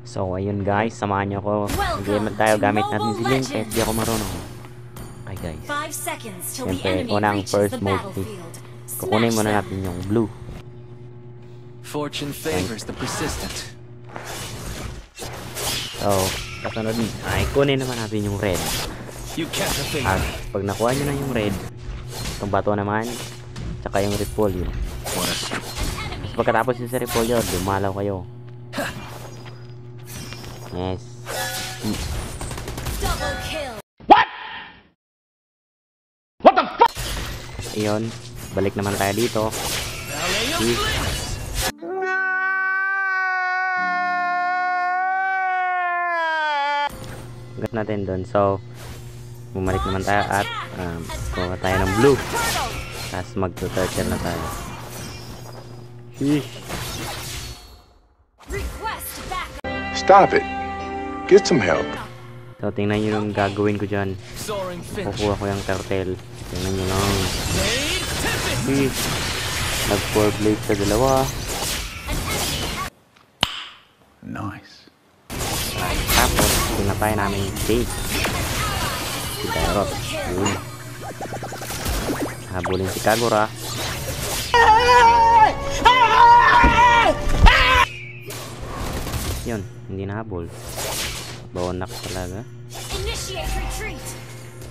So ayun guys, samahan niyo ako. Mag-game tayo, gamit natin si Link kahit di ako marunong. Okay guys, siyempre unang first mode pick. Kukunin muna natin yung blue. Fortune favors the persistent. So kasunod ay kunin naman natin yung red. At pag nakuha nyo na yung red, itong bato naman, tsaka yung repolyo. Tapos pagkatapos yung sa repolyo, dumalaw kayo. Yes. What? What the fuck? Ayun, balik naman tayo dito. Gat natin doon. So, bumalik naman tayo at kuha tayo ng blue. Tapos mag-turtle na tayo. Stop it. Get some help. So, tingnan nyo yung gagawin ko dyan. Kukuha ko yung turtle. Tingnan nyo lang. Nag-4 blade sa dalawa. Nice. Tapos, pinatay namin yung base. Si Dairos. Yun. Habulin si Kagura. Yun, hindi nahabol. Bonak talaga.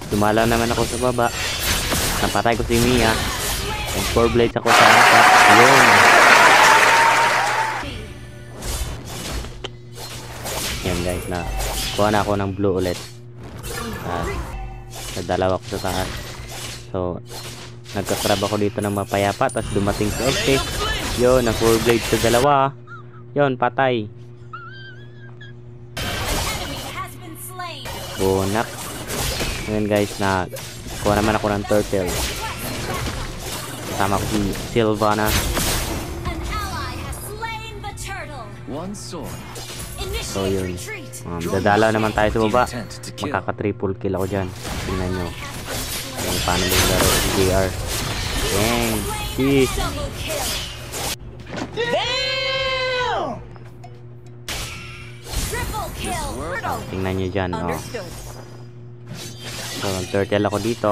Dumalaw naman ako sa baba. Napatay ko si Mia. And 4 blades ako sa atas. Yun. Yan guys, na kuha na ako ng blue ulit. Nadalaw ako sa taas. So, nagkakrab ako dito ng mapayapa. Tapos dumating si Estes. Yun, ang 4 blades sa dalawa. Yun, patay. Bonak. Ngayon guys, na kuha naman ako ng turtle. Kasama ko si Sylvana. So yun, dadalaw naman tayo sa baba. Makaka triple kill ako dyan. Tingnan nyo yung paano maglaro si JR. Dang, sheesh. Tingnan nyo dyan, oh. So, nag-turtle ako dito.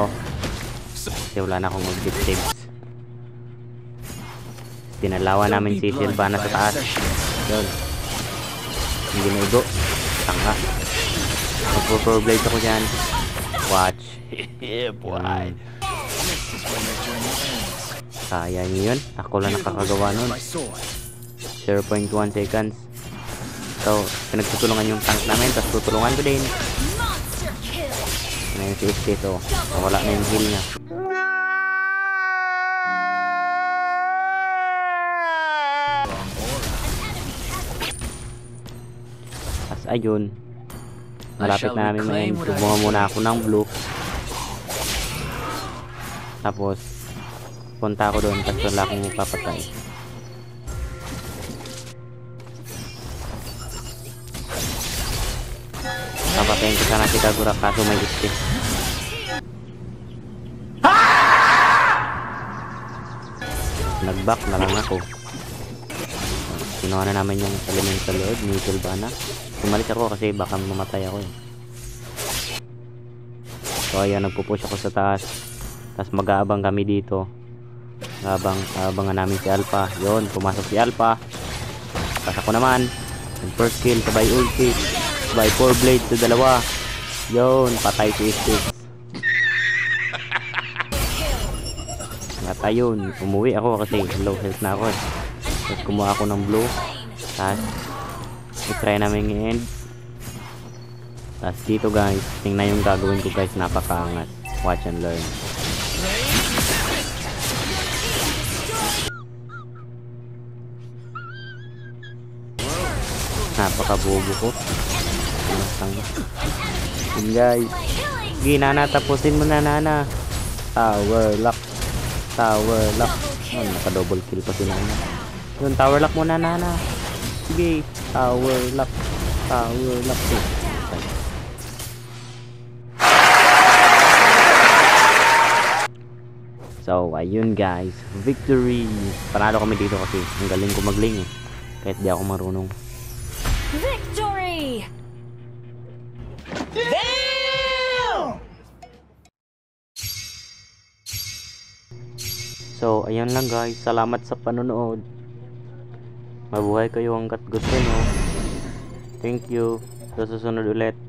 Kasi wala na akong mag-dip-tips. Tinalawan namin si Sylvana sa taas. Yun. Hindi na igo. Tanga. Mag-4 blades ako dyan. Watch. Yeah, boy. Kaya nyo yun. Ako lang nakakagawa nun. 0.1 seconds. So, pinagtutulungan yung tank namin, tapos tutulungan ko din. Ano yung si Estes, so wala na yung heal niya. Tapos ayun, malapit na namin ngayon. Tumuha muna ako ng blue. Tapos, punta ako doon, tapos wala akong papatay. Papatayin ko sana si Kagura kaso may Estes. Nag-back na lang ako. Kinuha na namin yung elemental lord ni Sylvana. Tumalis ako kasi baka mamatay ako eh. So ayan, nagpupush ako sa taas. Tapos mag-aabang kami dito. Abangan namin si Alpha. Yun, pumasok si Alpha. Tapos ako naman, yung first kill sabay ulti. By 4 blades sa dalawa. Yun, patay si Estes. Natay yun. Umuwi ako kasi low health na ako. Tapos kumuha ako ng blue. Tapos i-try namin i-end. Tapos dito guys, tingnan yung gagawin ko guys. Napakaangat. Watch and learn. Napakabobo ko. Yun guys, Nana, tapusin mo na Nana. Tower lock. Tower lock. Oh, naka double kill pa sila. Yun, tower lock mo na Nana. Sige, tower lock. Tower lock. So ayun guys, victory. Panalo kami dito kasi ang galing ko magling eh. Kahit di ako marunong. Victory! So, ayan lang guys. Salamat sa panonood. Mabuhay kayo hanggat gusto nyo. Thank you. Sa susunod ulit.